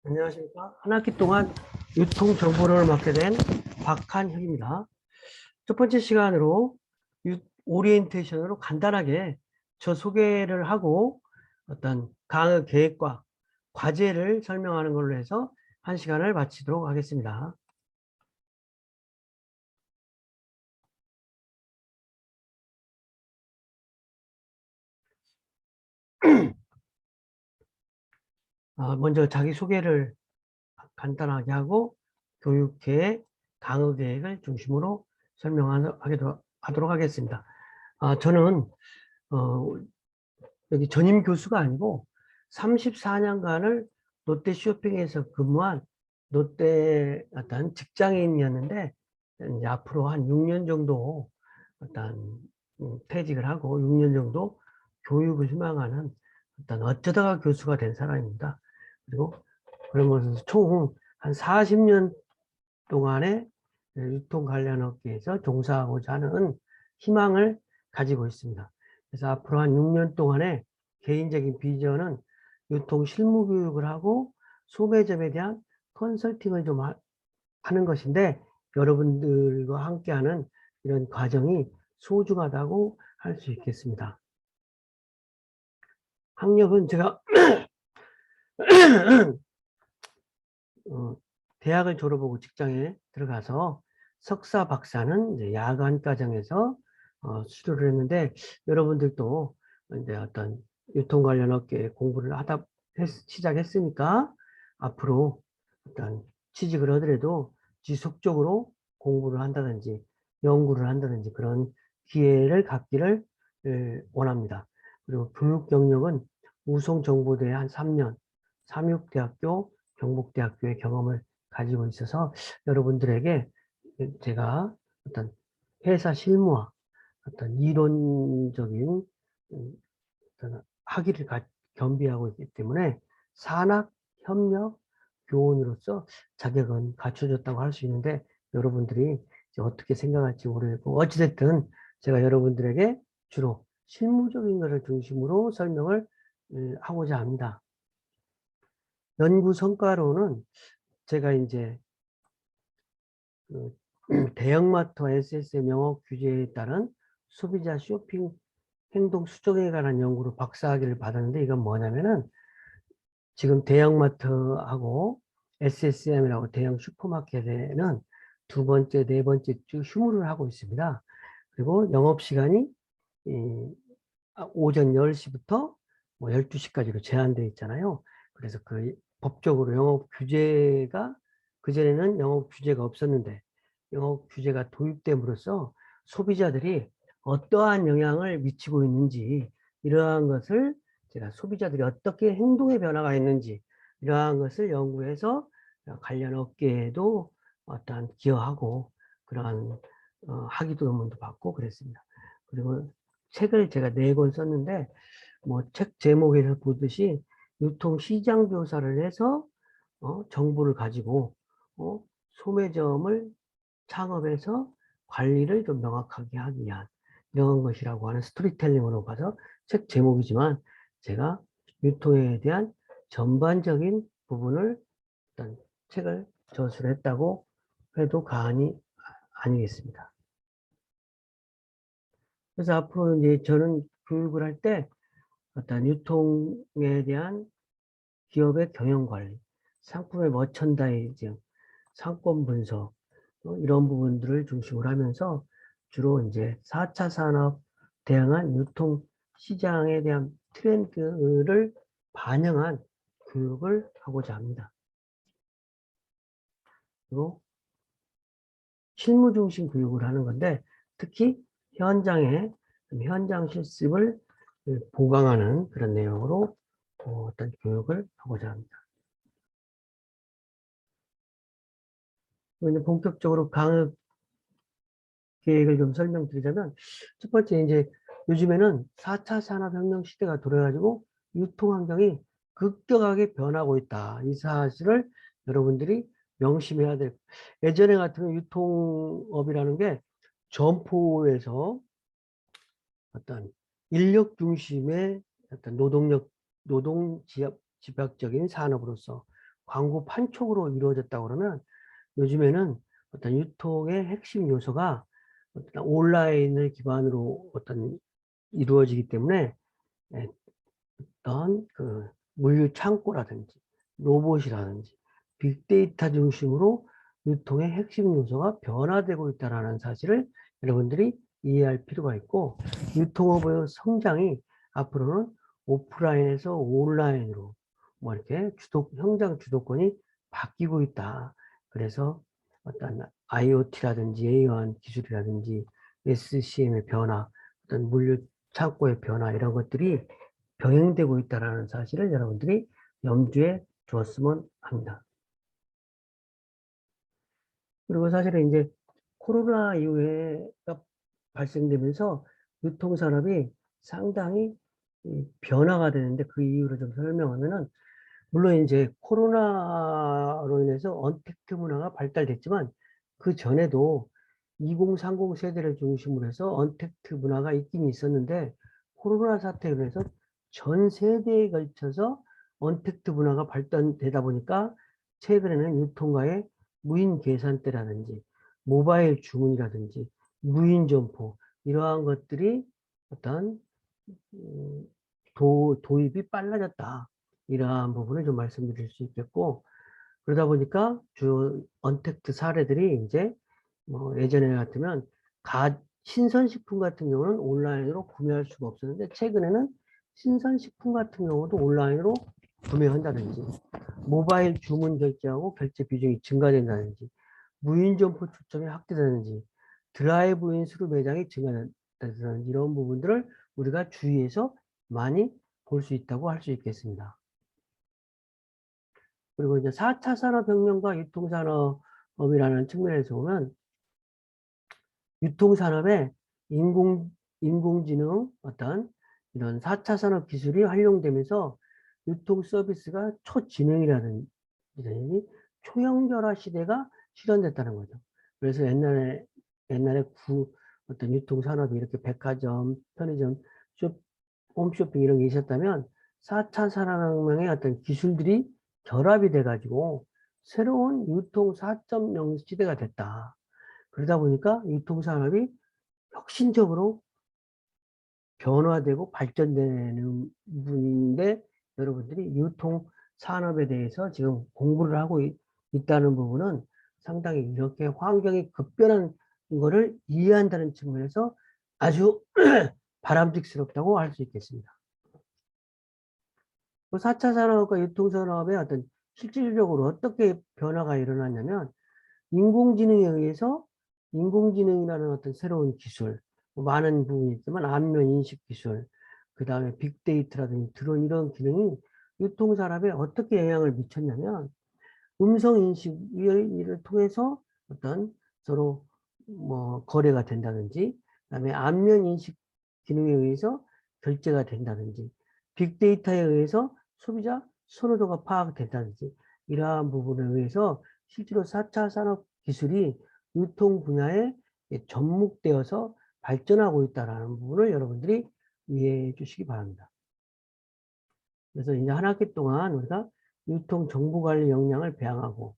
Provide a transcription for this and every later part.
안녕하십니까. 한 학기 동안 유통 정보를 맡게 된 박한혁입니다. 첫 번째 시간으로 오리엔테이션으로 간단하게 저 소개를 하고 어떤 강의 계획과 과제를 설명하는 걸로 해서 한 시간을 마치도록 하겠습니다. 먼저 자기소개를 간단하게 하고 교육계획, 강의 계획을 중심으로 설명하도록 하겠습니다. 저는 여기 전임 교수가 아니고 34년간을 롯데 쇼핑에서 근무한 롯데 어떤 직장인이었는데 이제 앞으로 한 6년 정도 어떤 퇴직을 하고 6년 정도 교육을 희망하는 어떤 어쩌다가 교수가 된 사람입니다. 그리고 그러면서 총 한 40년 동안의 유통 관련 업계에서 종사하고자 하는 희망을 가지고 있습니다. 그래서 앞으로 한 6년 동안의 개인적인 비전은 유통 실무 교육을 하고 소매점에 대한 컨설팅을 좀 하는 것인데 여러분들과 함께하는 이런 과정이 소중하다고 할 수 있겠습니다. 학력은 제가 대학을 졸업하고 직장에 들어가서 석사, 박사는 이제 야간 과정에서 수료를 했는데 여러분들도 이제 어떤 유통 관련 업계 공부를 시작했으니까 앞으로 어떤 취직을 하더라도 지속적으로 공부를 한다든지 연구를 한다든지 그런 기회를 갖기를 원합니다. 그리고 교육 경력은 우송정보대에 한 3년, 삼육대학교, 경북대학교의 경험을 가지고 있어서 여러분들에게 제가 어떤 회사 실무와 어떤 이론적인 어떤 학위를 겸비하고 있기 때문에 산학, 협력, 교원으로서 자격은 갖춰졌다고 할 수 있는데 여러분들이 이제 어떻게 생각할지 모르겠고 어찌됐든 제가 여러분들에게 주로 실무적인 것을 중심으로 설명을 하고자 합니다. 연구 성과로는 제가 이제 그 대형마트와 SS의 영업 규제에 따른 소비자 쇼핑 행동 수정에 관한 연구로 박사학위를 받았는데 이건 뭐냐면은 지금 대형마트하고 SSM이라고 대형 슈퍼마켓에는 두 번째, 네 번째 주 휴무를 하고 있습니다. 그리고 영업시간이 오전 10시부터 뭐 12시까지로 제한되어 있잖아요. 그래서 그 법적으로 영업 규제가 그전에는 영업 규제가 없었는데 영업 규제가 도입됨으로써 소비자들이 어떠한 영향을 미치고 있는지 이러한 것을 제가 소비자들이 어떻게 행동의 변화가 있는지 이러한 것을 연구해서 관련 업계에도 어떠한 기여하고 그러한 학위도 논문도 받고 그랬습니다. 그리고 책을 제가 4권 썼는데 뭐 책 제목에서 보듯이 유통시장 조사를 해서 정보를 가지고 소매점을 창업해서 관리를 좀 명확하게 하기 위한 이런 것이라고 하는 스토리텔링으로 봐서 책 제목이지만 제가 유통에 대한 전반적인 부분을 일단 책을 저술을 했다고 해도 과언이 아니겠습니다. 그래서 앞으로 이제 저는 교육을 할 때 어떤 유통에 대한 기업의 경영 관리, 상품의 머천다이징, 상권 분석, 이런 부분들을 중심으로 하면서 주로 이제 4차 산업 대응한 유통 시장에 대한 트렌드를 반영한 교육을 하고자 합니다. 그리고 실무 중심 교육을 하는 건데 특히 현장 실습을 보강하는 그런 내용으로 어떤 교육을 하고자 합니다. 이제 본격적으로 강의 계획을 좀 설명드리자면 첫 번째 이제 요즘에는 4차 산업혁명 시대가 돌아가지고 유통환경이 급격하게 변하고 있다. 이 사실을 여러분들이 명심해야 될. 예전에 같으면 유통업이라는 게 점포에서 어떤 인력 중심의 어떤 노동 집약적인 산업으로서 광고 판촉으로 이루어졌다고 그러면 요즘에는 어떤 유통의 핵심 요소가 어떤 온라인을 기반으로 어떤 이루어지기 때문에 어떤 그 물류 창고라든지 로봇이라든지 빅데이터 중심으로 유통의 핵심 요소가 변화되고 있다는 사실을 여러분들이 이해할 필요가 있고, 유통업의 성장이 앞으로는 오프라인에서 온라인으로 뭐 이렇게 성장 주도권이 바뀌고 있다. 그래서 어떤 IoT라든지 AI 기술이라든지 SCM의 변화, 어떤 물류 창고의 변화, 이런 것들이 병행되고 있다는 사실을 여러분들이 염두에 두었으면 합니다. 그리고 사실은 이제 코로나 이후에가 발생되면서 유통산업이 상당히 변화가 되는데, 그 이유를 좀 설명하면은, 물론 이제 코로나로 인해서 언택트 문화가 발달됐지만 그 전에도 2030 세대를 중심으로 해서 언택트 문화가 있긴 있었는데, 코로나 사태로 해서 전 세대에 걸쳐서 언택트 문화가 발달되다 보니까 최근에는 유통가의 무인 계산대라든지 모바일 주문이라든지 무인 점포, 이러한 것들이 어떤 음, 도입이 빨라졌다. 이러한 부분을 좀 말씀드릴 수 있겠고, 그러다 보니까 주 언택트 사례들이 이제 뭐 예전에 같으면 신선식품 같은 경우는 온라인으로 구매할 수가 없었는데, 최근에는 신선식품 같은 경우도 온라인으로 구매한다든지, 모바일 주문 결제하고 결제 비중이 증가된다든지, 무인 점포 초점이 확대되는지, 드라이브인 스루 매장이 증가된다든지, 이런 부분들을 우리가 주위에서 많이 볼 수 있다고 할 수 있겠습니다. 그리고 이제 4차 산업혁명과 유통산업이라는 측면에서 보면, 유통산업에 인공지능 어떤 이런 4차 산업 기술이 활용되면서 유통 서비스가 초지능이라든지 초연결화 시대가 실현됐다는 거죠. 그래서 옛날에 어떤 유통산업이 이렇게 백화점, 편의점, 홈쇼핑 이런 게 있었다면, 4차 산업혁명의 어떤 기술들이 결합이 돼가지고 새로운 유통 4.0 시대가 됐다. 그러다 보니까 유통산업이 혁신적으로 변화되고 발전되는 부분인데, 여러분들이 유통산업에 대해서 지금 공부를 하고 있다는 부분은 상당히 이렇게 환경이 급변한 거를 이해한다는 측면에서 아주 바람직스럽다고 할 수 있겠습니다. 4차 산업과 유통산업의 어떤 실질적으로 어떻게 변화가 일어났냐면, 인공지능에 의해서 인공지능이라는 어떤 새로운 기술, 많은 부분이 있지만 안면 인식 기술, 그 다음에 빅데이터라든지 드론, 이런 기능이 유통산업에 어떻게 영향을 미쳤냐면, 음성 인식을 통해서 어떤 서로 뭐 거래가 된다든지, 그다음에 안면 인식 기능에 의해서 결제가 된다든지, 빅데이터에 의해서 소비자 선호도가 파악된다든지, 이러한 부분에 의해서 실제로 4차 산업 기술이 유통 분야에 접목되어서 발전하고 있다는 부분을 여러분들이 이해해 주시기 바랍니다. 그래서 이제 한 학기 동안 우리가 유통 정보 관리 역량을 배양하고,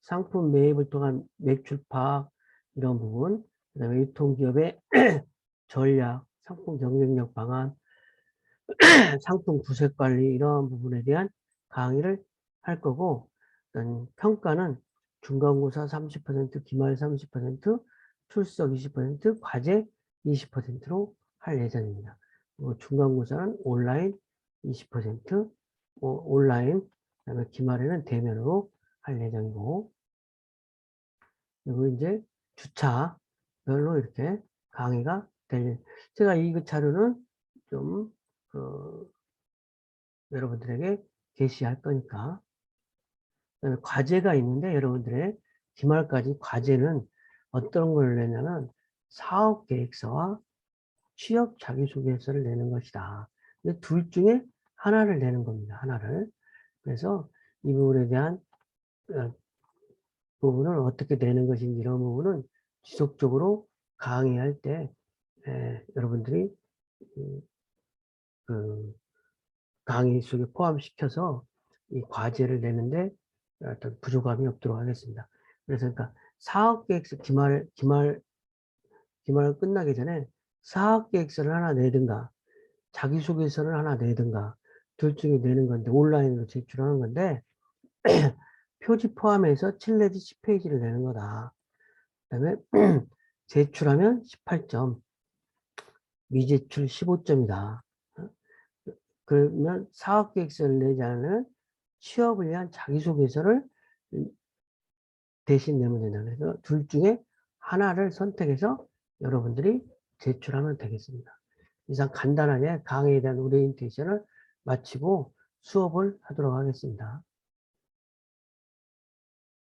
상품 매입을 통한 매출 파악, 이런 부분, 그다음에 유통기업의 전략, 상품 경쟁력 방안, 상품 구색 관리, 이런 부분에 대한 강의를 할 거고, 평가는 중간고사 30%, 기말 30%, 출석 20%, 과제 20%로 할 예정입니다. 그리고 중간고사는 온라인 20%, 온라인, 그다음에 기말에는 대면으로 할 예정이고, 그리고 이제 주차별로 이렇게 강의가 제가 이 자료는 좀, 여러분들에게 게시할 거니까. 그다음에 과제가 있는데, 여러분들의 기말까지 과제는 어떤 걸 내냐면 사업 계획서와 취업 자기소개서를 내는 것이다. 근데 둘 중에 하나를 내는 겁니다. 하나를. 그래서 이 부분에 대한 어, 부분을 어떻게 내는 것인지, 이런 부분은 지속적으로 강의할 때 여러분들이 그 강의 속에 포함시켜서 이 과제를 내는데 어떤 부족함이 없도록 하겠습니다. 그래서 그러니까 사업계획서 기말 끝나기 전에 사업계획서를 하나 내든가 자기소개서를 하나 내든가 둘 중에 내는 건데 온라인으로 제출하는 건데 표지 포함해서 7 내지 10페이지를 내는 거다. 그다음에 제출하면 18점, 미제출 15점이다. 그러면 사업계획서를 내지 않으면 취업을 위한 자기소개서를 대신 내면 된다. 그래서 둘 중에 하나를 선택해서 여러분들이 제출하면 되겠습니다. 이상 간단하게 강의에 대한 오리엔테이션을 마치고 수업을 하도록 하겠습니다.